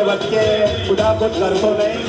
વચ્ચે કુદાકુદ કરતો નહીં.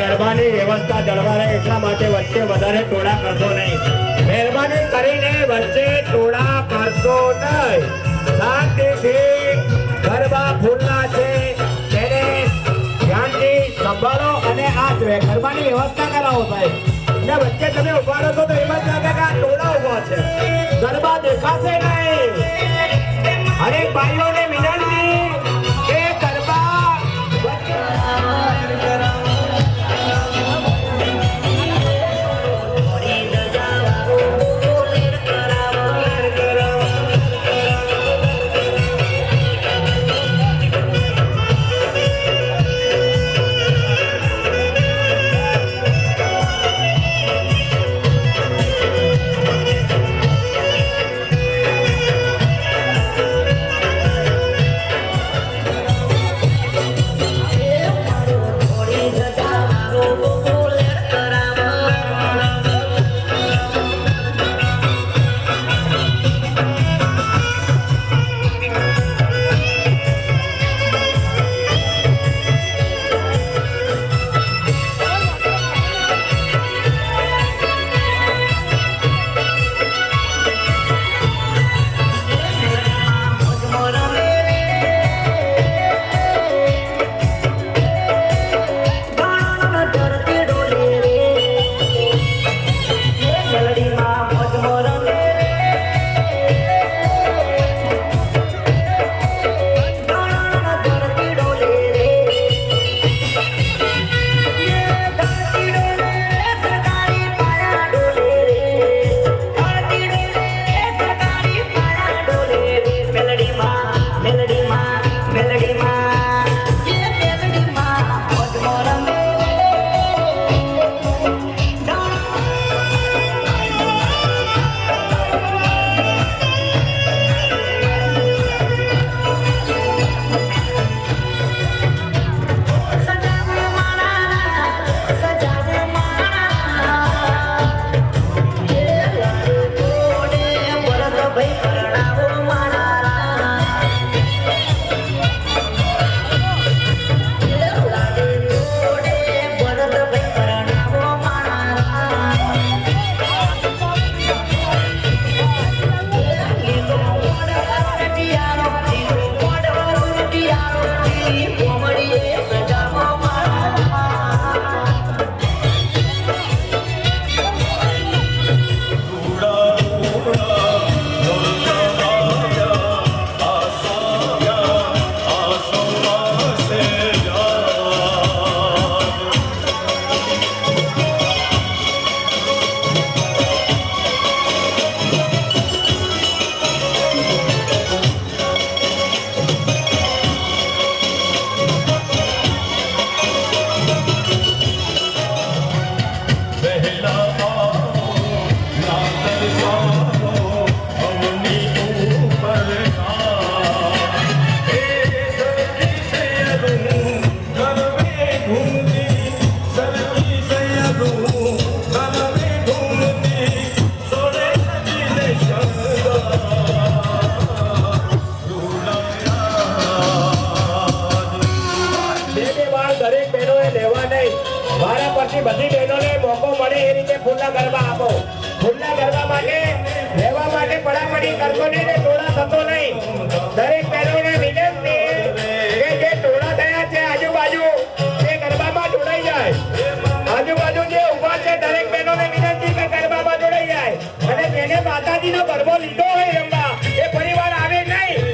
ગરબાની વ્યવસ્થા જળવાય એટલા માટે વચ્ચે વધારે ટોળા કરશો નહીં. મહેરબાની કરીને વચ્ચે ટોળા કરશો નહીં. શાંતિથી ગરબા ફૂલના છે તેને ધ્યાનથી સંભાળો અને આ ગરબાની વ્યવસ્થા કરાવો સાહેબ. ને વચ્ચે તમે ઉભા રહો તો એમ જ લાગે કે આ ટોળા ઉભા છે, ગરબા દેખાશે નહીં. અને ભાઈઓને વિનંતી કે ગરબા પડે એ રીતે ફૂલના ગરબા આપો. ફૂલના ગરબા માટે રહેવા માટે પડાપડી કરતો નહીં ને ટોળા થતો નહીં. દરેક બહેનોને વિનંતી કે જે ટોળા થયા છે આજુબાજુ એ ગરબામાં જોડાઈ જાય. આજુબાજુ જે ઊભા છે દરેક બહેનોને વિનંતી કે ગરબામાં જોડાઈ જાય. અને જેને માતાજીનો ગરબો લીધો હોય રમવા એ ફરીવાર આવે નહીં.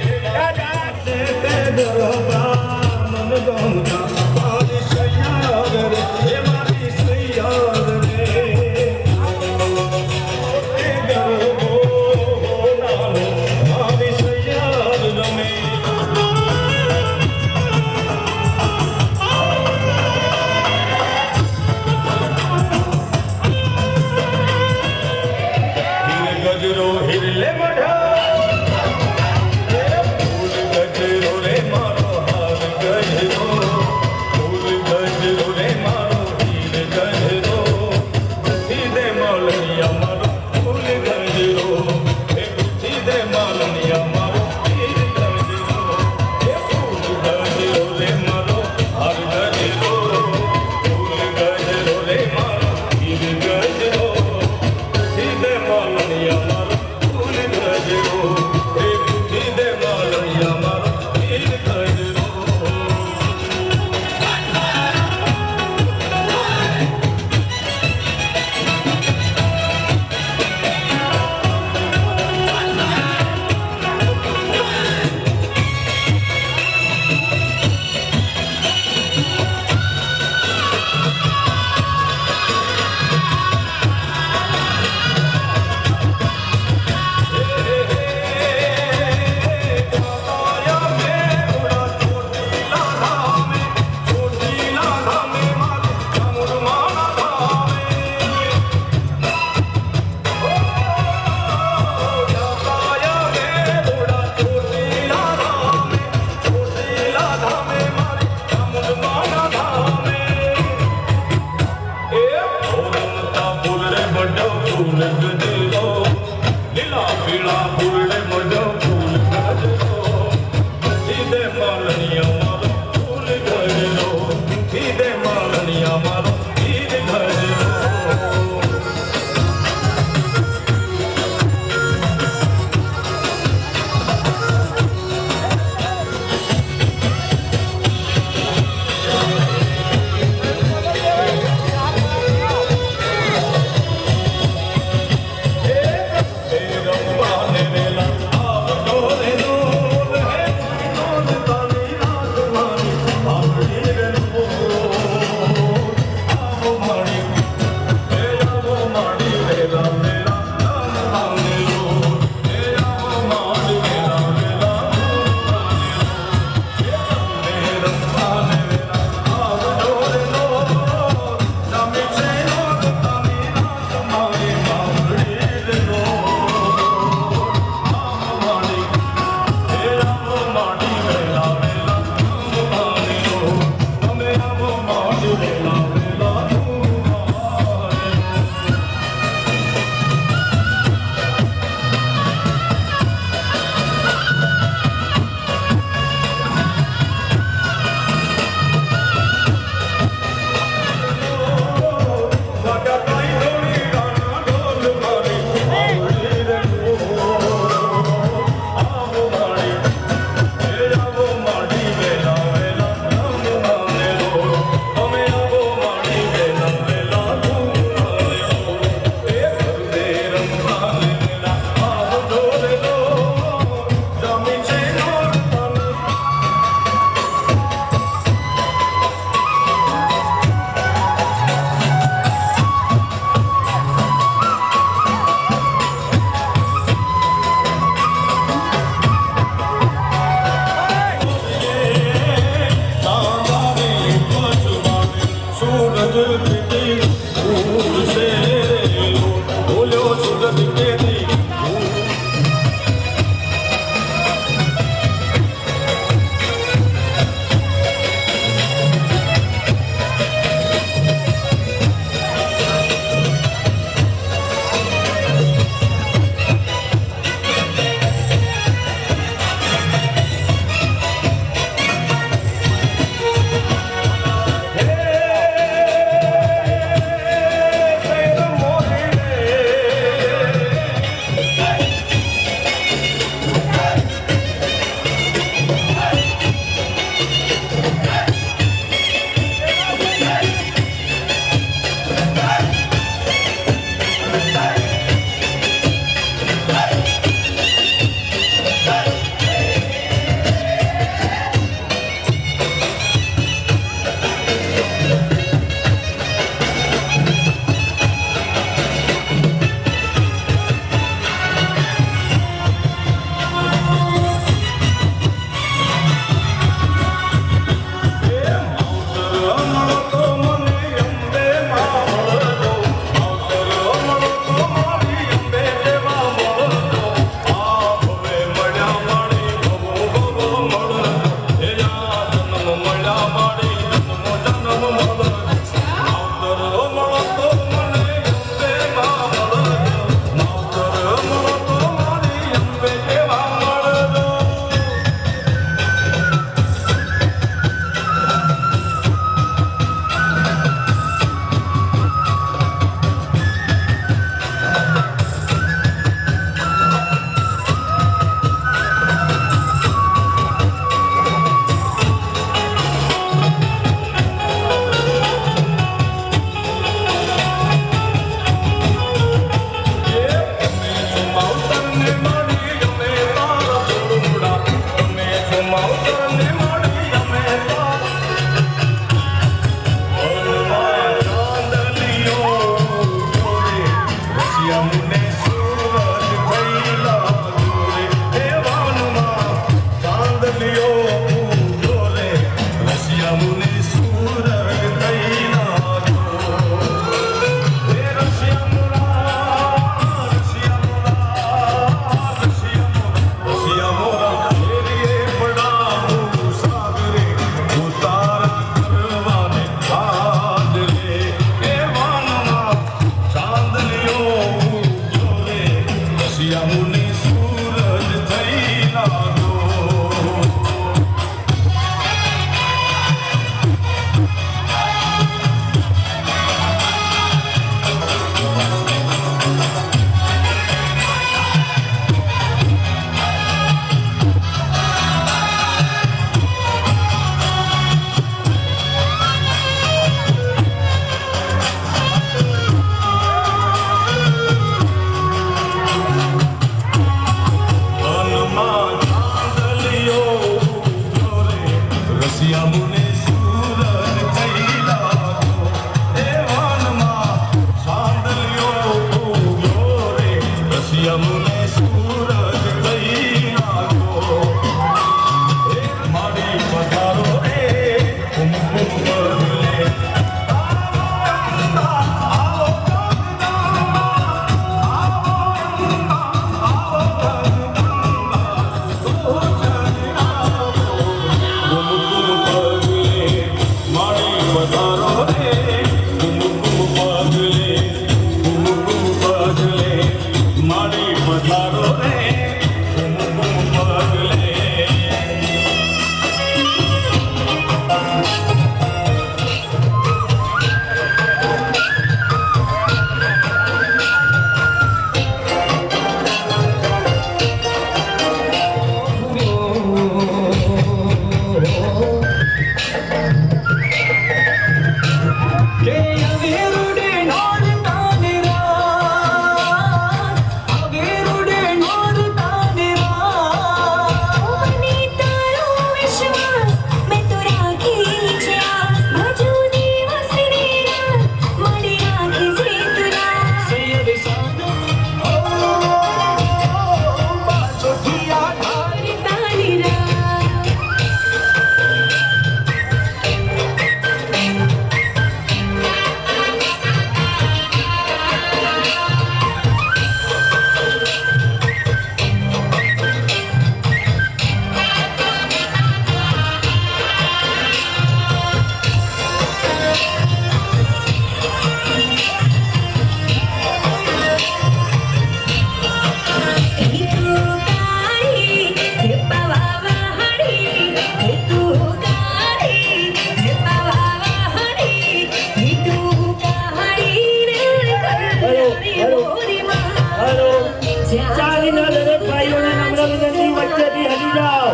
વચ્ચેથી હટી જાઓ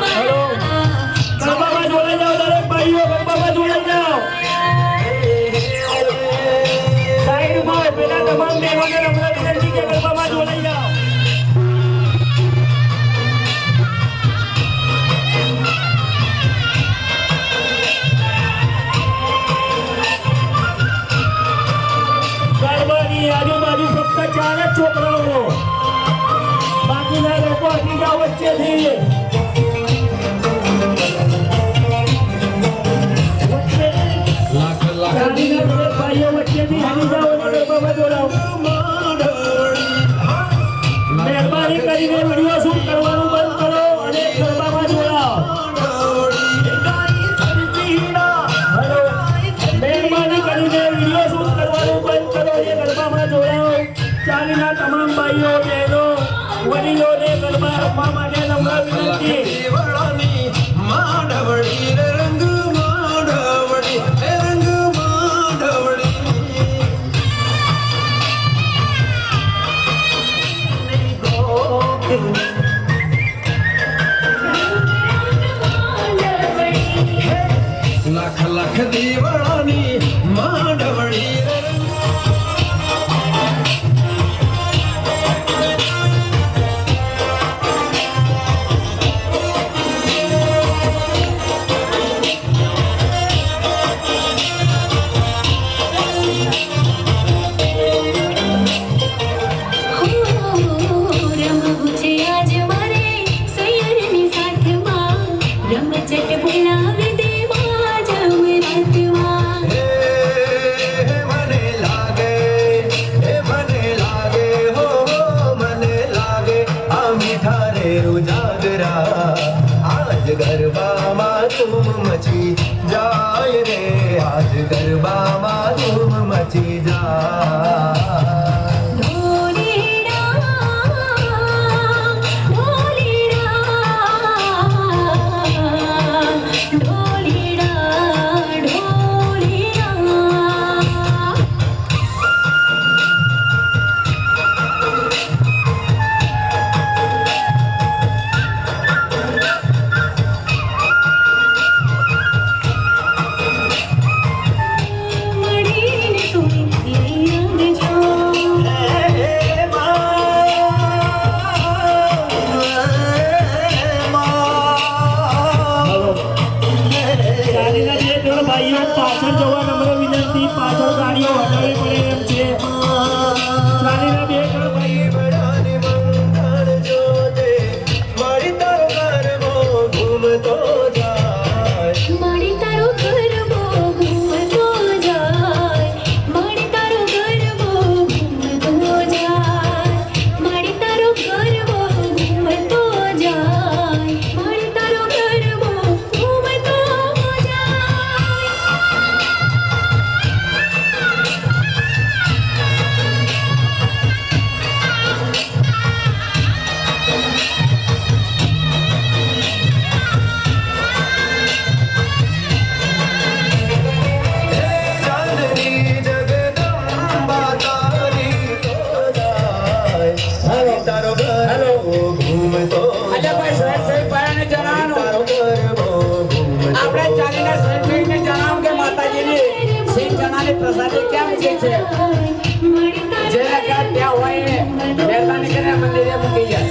હેલો ગરબામાં જોડાઈ જાઓ દરેક ભાઈઓ ગરબામાં જોડાઈ જાઓ સાઈડમાં પેલા તમામ બહેનોને નમ્ર વિનંતી કે ગરબામાં જોડાઈ જાઓ ગરબાની આજુબાજુ ફક્ત 4 જ છોકરાઓ બાકીના લોકો હટી જાઓ વચ્ચેથી ભાઈઓ વચ્ચેથી હટી જાઓ અને ગરબામાં જોડાઓ મહેરબાની કરીને વિડીયો શૂટ કરવાનું બંધ કરો અને ગરબામાં જોડાઓ મહેરબાની કરીને વિડીયો શૂટ કરવાનું બંધ કરો અને ગરબામાં જોડાઓ ચાલીના તમામ ભાઈઓ બહેનો વડીલોને ગરબા રમવા માટે નમ્ર વિનંતી લાખ લાખ દીવાણી માંડવડી ગરબામાં ધૂમ મચી જાય રે આજ ગરબામાં ધૂમ મચી જાય પાછળ જવા નમ્ર વિનંતી પાછળ ગાડીઓ હટાવી પડે એમ છે ચાલીના 2 ભાઈ બડાની મંગળ જોતે મારી તારો ગરબો ઘૂમતો જાય મારી તારો ગરબો ઘૂમતો જાય મારી તારો ગરબો ઘૂમતો જાય મારી તારો ગરબો ઘૂમતો જાય મારી તારો ગરબો ઘૂમતો પ્રસાદી ક્યાં મૂકી છે જેના ક્યાં ત્યાં હોય મહેરબાની કરીને મંદિરે મૂકી જાય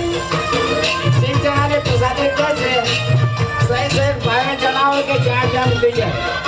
સિંહ ચણાની પ્રસાદી ક્યાં છે સહી ભાઈને જણાવો કે જ્યાં ત્યાં મૂકી જાય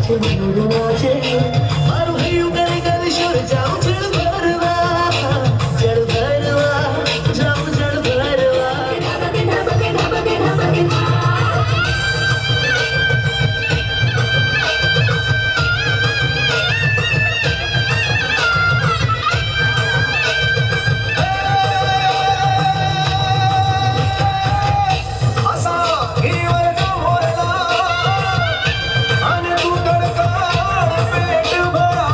મનોરો નાચે મારું હૈયું ગલી ગલી શોર જાઉં જળ ભરવા જાઉં જળ ભરવા આસા ગીવર નો મોરલા અને તું તડકા પેટ ભરા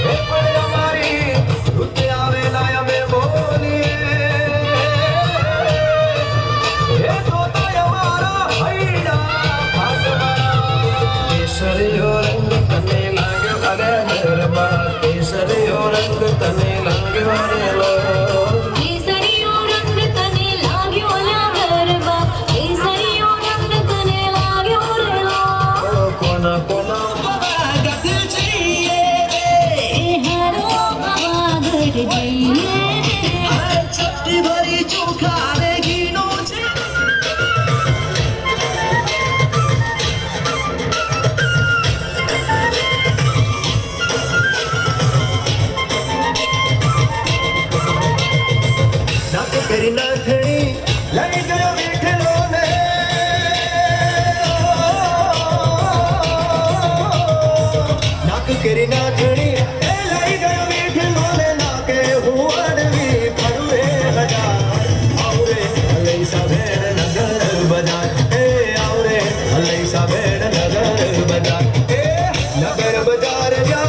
એ પણ અમારી ઋતે આવેલા અમે બોલીએ એ તો અમારા હૈડા ફાટવા કેસરીયો રંગ તને લાગ્યો અરે ગરબા કેસરીયો રંગ તને લાગ્યો અરે લો કેસરીયો રંગ તને લાગ્યો લા ગરબા કેસરીયો રંગ તને લાગ્યો રે લો કોના કોના ગગન જઈએ એ હારો પાવાગઢ જઈએ છઠ્ઠી ભરી ચોખા રે ઘીનો છે નાક કરી નાથણી લઈ ગયો બેઠેલો ને નાક કરી નાથણી એ લઈ ગયો બેઠેલો ને નાકે હું અડવી ફરું રે હજાર આવરે લઈ સાભેણ નગર બજાર એ આવરે લઈ સાભેણ નગર બજાર એ નગર બજાર જા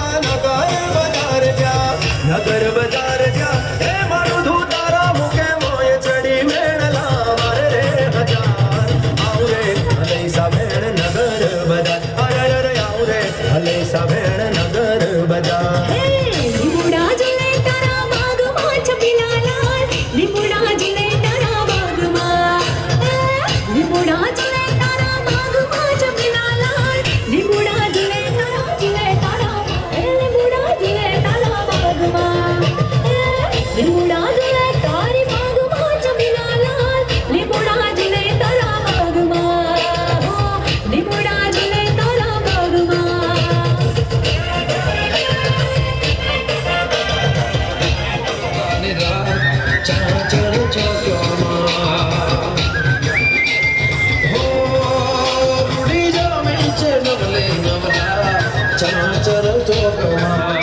નગર બજાર જા એ મારું ધૂ તારા મુકે મોય ચડી મેળલા મારે રે હજાર આવરે લઈ સાભેણ નગર બજાર અરે અરે આવરે લઈ સાભેણ નગર બજાર લીમડા ઝૂલે તારા બાગમાં છપીલા લાલ લીમડા ઝૂલે તારા બાગમાં લીમડા ઝૂલે તારા બાગમાં છપીલા લાલ લીમડા ઝૂલે તારા લીમડા ઝૂલે તારા બાગમાં લીમડા ઝૂલે તારી બાગમાં છપીલા લાલ લીમડા ઝૂલે તારા બાગમાં લીમડા ઝૂલે તારા બાગમાં ચાચર ચોકમાં હો રૂડી જામે છે નવલે નવલા ચાચર ચોકમાં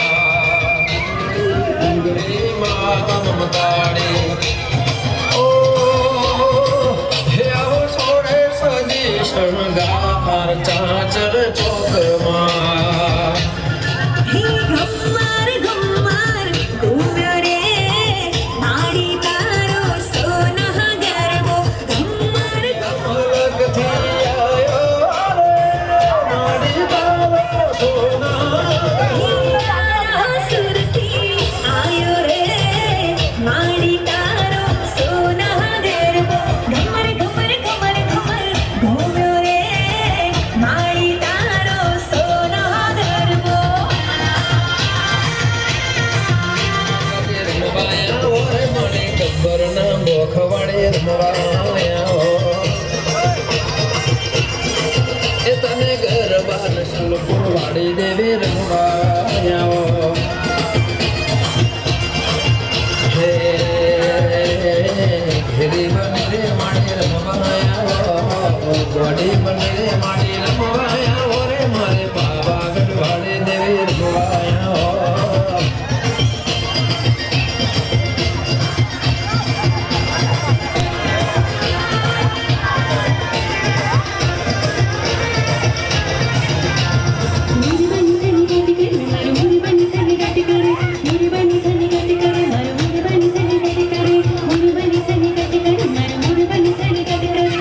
ઈંગળી માં મમતાડે ઓ હે આવો છોડે સજી શણગાર ચાચર ચોકમાં હે ગમ્મર ગમ્મર ઘૂમ્યો રે મારી તારો સોના ગરબો ગમ્મર અલગથી આયો રે મારી તારો સોના તારા સુરથી આયો રે મારી તારો સોના ગરબો ગમ્મર ગમ્મર ગમ્મર ગમ્મર ઘૂમ્યો રે મારી તારો સોના ગરબો રમવાયા ઓરે મને ગબ્બર ના બોખવાડે રમવાયા એ તને ગરબા નસલપુર વાડી દેવે રમવાયા હે ઘેરી બની રે માડી રમવાયા ગોડી બની રે માડી રમવાયા ઓરે મારે પાવાગઢ વાડે દેવે રમવાયા मेरी बनी धनी गति करे मारो मेरी बनी धनी गति करे मेरी बनी धनी गति करे मारो मेरी बनी धनी गति करे मेरी बनी धनी गति करे मारो मेरी बनी धनी गति करे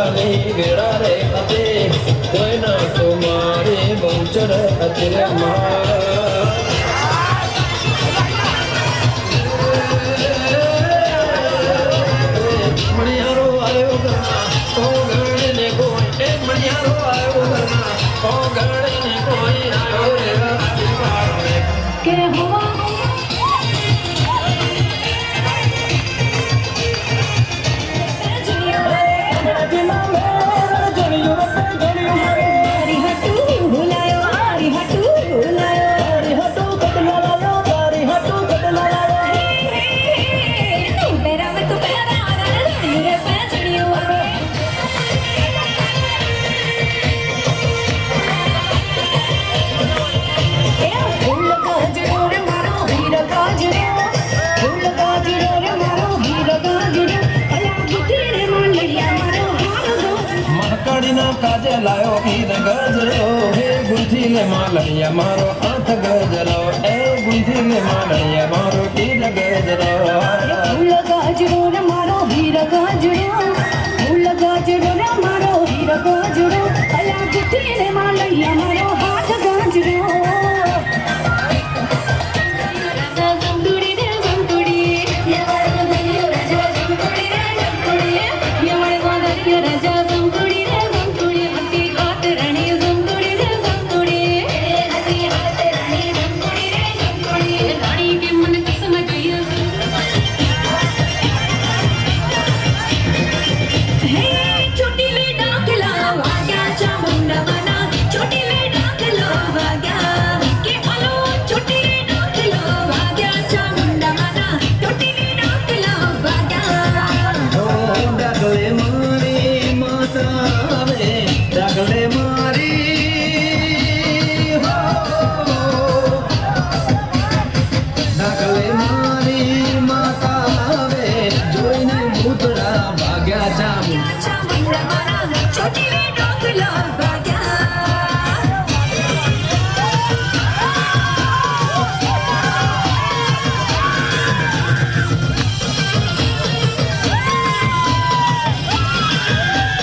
માતાની વેળા રે અતે કોઈના તો મારે બહુચર અત્રે મારા મણિયારો આવ્યો ઘરમાં ઓ ગણને કોઈ એ મણિયારો આવ્યો ઘરમાં ઓ ગણને કોઈ આવ્યો રે આવી પાડો રે કે હવા મહકડીના કાજે લાયો ઈદ ગજરો હે ગુંથી લે માલૈયા મારો આઠ ગજરો એ ગુંથી લે માલૈયા મારો ઈદ ગજરો ફૂલ ગાજરો રે મારો હીર ગાજરો ફૂલ ગાજરો રે મારો હીર ગાજરો અલા ગુઠી રે માલૈયા મારો હાથ ગાજરો રાજા જંતુડી રે જંતુડી યવળ ગયો રાજા જંતુડી રે જંતુડી યવળ ગયો રાજા જંતુડી રે જંતુડી હતી હાથ રાણી જંતુડી રે જંતુડી હતી હાથ રાણી જંતુડી રે જંતુડી રાણી કે મન કસમ ગઈ હે ચોટીલે ડાકલા વાગ્યા ચામુંડા બના ચોટીલે ડાકલા વાગ્યા કે અલો ચોટીલે ડાકલા વાગ્યા ચામુંડા બના ચોટીલે ડાકલા વાગ્યા ઓ ડાકલે મારી માતા આવે ડાકલે મારી હો ડાકલે મારી માતા આવે જોઈને ભૂતડા ભાગ્યા ચામુંડા ચામુંડા બના ચોટીલે ડાકલા